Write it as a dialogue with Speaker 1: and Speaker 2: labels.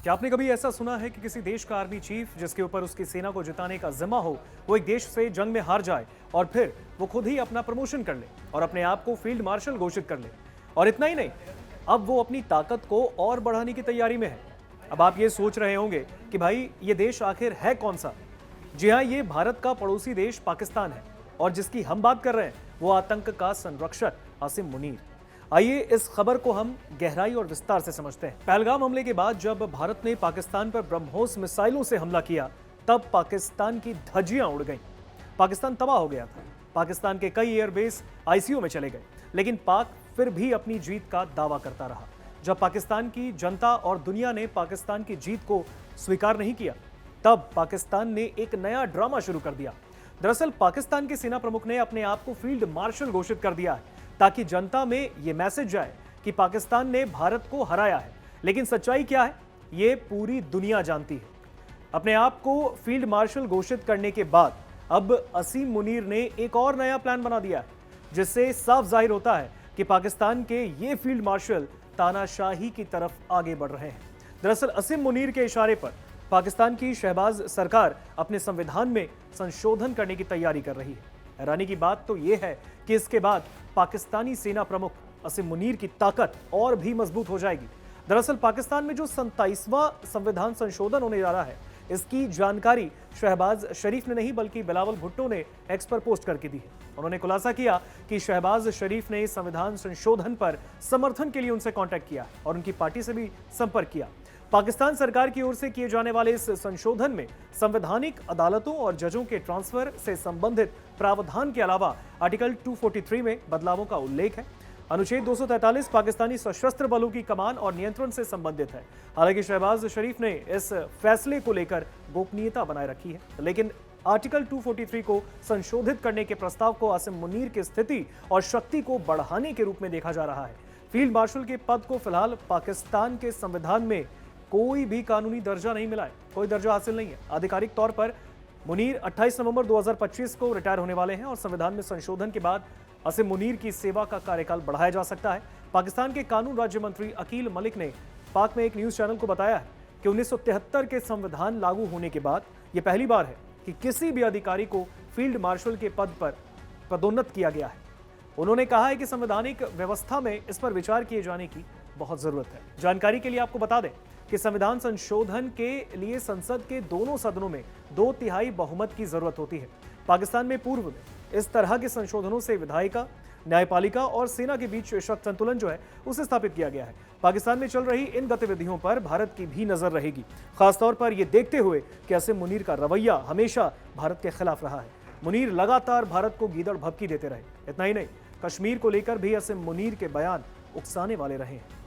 Speaker 1: क्या आपने कभी ऐसा सुना है कि किसी देश का आर्मी चीफ जिसके ऊपर उसकी सेना को जिताने का जिम्मा हो, वो एक देश से जंग में हार जाए और फिर वो खुद ही अपना प्रमोशन कर ले और अपने आप को फील्ड मार्शल घोषित कर ले? और इतना ही नहीं, अब वो अपनी ताकत को और बढ़ाने की तैयारी में है। अब आप ये सोच रहे होंगे कि भाई ये देश आखिर है कौन सा? जी हाँ, ये भारत का पड़ोसी देश पाकिस्तान है और जिसकी हम बात कर रहे हैं वो आतंक का संरक्षक आसिम मुनीर। आइए इस खबर को हम गहराई और विस्तार से समझते हैं। पहलगाम हमले के बाद जब भारत ने पाकिस्तान पर ब्रह्मोस मिसाइलों से हमला किया, तब पाकिस्तान की धज्जियां उड़ गईं। पाकिस्तान तबाह हो गया था। पाकिस्तान के कई एयरबेस आईसीयू में चले गए, लेकिन पाक फिर भी अपनी जीत का दावा करता रहा। जब पाकिस्तान की जनता और दुनिया ने पाकिस्तान की जीत को स्वीकार नहीं किया, तब पाकिस्तान ने एक नया ड्रामा शुरू कर दिया। दरअसल पाकिस्तान के सेना प्रमुख ने अपने आप को फील्ड मार्शल घोषित कर दिया है, ताकि जनता में यह मैसेज जाए कि पाकिस्तान ने भारत को हराया है। लेकिन सच्चाई क्या है, यह पूरी दुनिया जानती है। अपने आप को फील्ड मार्शल घोषित करने के बाद अब असीम मुनीर ने एक और नया प्लान बना दिया है, जिससे साफ जाहिर होता है कि पाकिस्तान के ये फील्ड मार्शल तानाशाही की तरफ आगे बढ़ रहे हैं। दरअसल असीम मुनीर के इशारे पर पाकिस्तान की शहबाज सरकार अपने संविधान में संशोधन करने की तैयारी कर रही है। हैरानी की बात तो यह है कि इसके बाद पाकिस्तानी सेना प्रमुख असीम मुनीर की ताकत और भी मजबूत हो जाएगी। दरअसल पाकिस्तान में जो 27वां संविधान संशोधन होने जा रहा है, इसकी जानकारी शहबाज शरीफ ने नहीं बल्कि बिलावल भुट्टो ने एक्स पर पोस्ट करके दी है। उन्होंने खुलासा किया कि शहबाज शरीफ ने संविधान संशोधन पर समर्थन के लिए उनसे कांटेक्ट किया और उनकी पार्टी से भी संपर्क किया। पाकिस्तान सरकार की ओर से किए जाने वाले इस संशोधन में संवैधानिक अदालतों और जजों के ट्रांसफर से संबंधित प्रावधान के अलावा आर्टिकल 243 में बदलावों का उल्लेख है। अनुच्छेद 243 पाकिस्तानी सशस्त्र बलों की कमान और नियंत्रण से संबंधित है। हालांकि शहबाज शरीफ ने इस फैसले को लेकर गोपनीयता बनाए रखी है, लेकिन आर्टिकल 243 को संशोधित करने के प्रस्ताव को आसिम मुनीर की स्थिति और शक्ति को बढ़ाने के रूप में देखा जा रहा है। फील्ड मार्शल के पद को फिलहाल पाकिस्तान के संविधान में कोई भी कानूनी दर्जा नहीं मिला है, कोई दर्जा हासिल नहीं है। आधिकारिक तौर पर मुनीर 28 नवंबर 2025 को रिटायर होने वाले हैं और संविधान में संशोधन के बाद असीम मुनीर की सेवा का कार्यकाल बढ़ाया जा सकता है। पाकिस्तान के कानून राज्य मंत्री अकील मलिक ने पाक में एक न्यूज चैनल को बताया है कि 1973 के संविधान लागू होने के बाद यह पहली बार है कि किसी भी अधिकारी को फील्ड मार्शल के पद पर पदोन्नत किया गया है। उन्होंने कहा है कि संवैधानिक व्यवस्था में इस पर विचार किए जाने की बहुत जरूरत है। जानकारी के लिए आपको बता दें कि संविधान संशोधन के लिए संसद के दोनों सदनों में 2/3 बहुमत की जरूरत होती है। पाकिस्तान में पूर्व में इस तरह के संशोधनों से विधायिका, न्यायपालिका और सेना के बीच शक्ति संतुलन जो है उसे स्थापित किया गया है। पाकिस्तान में चल रही इन गतिविधियों पर भारत की भी नजर रहेगी, खासतौर पर यह देखते हुए कि असीम मुनीर का रवैया हमेशा भारत के खिलाफ रहा है। मुनीर लगातार भारत को गीदड़ भभकी देते रहे। इतना ही नहीं, कश्मीर को लेकर भी असीम मुनीर के बयान उकसाने वाले रहे हैं।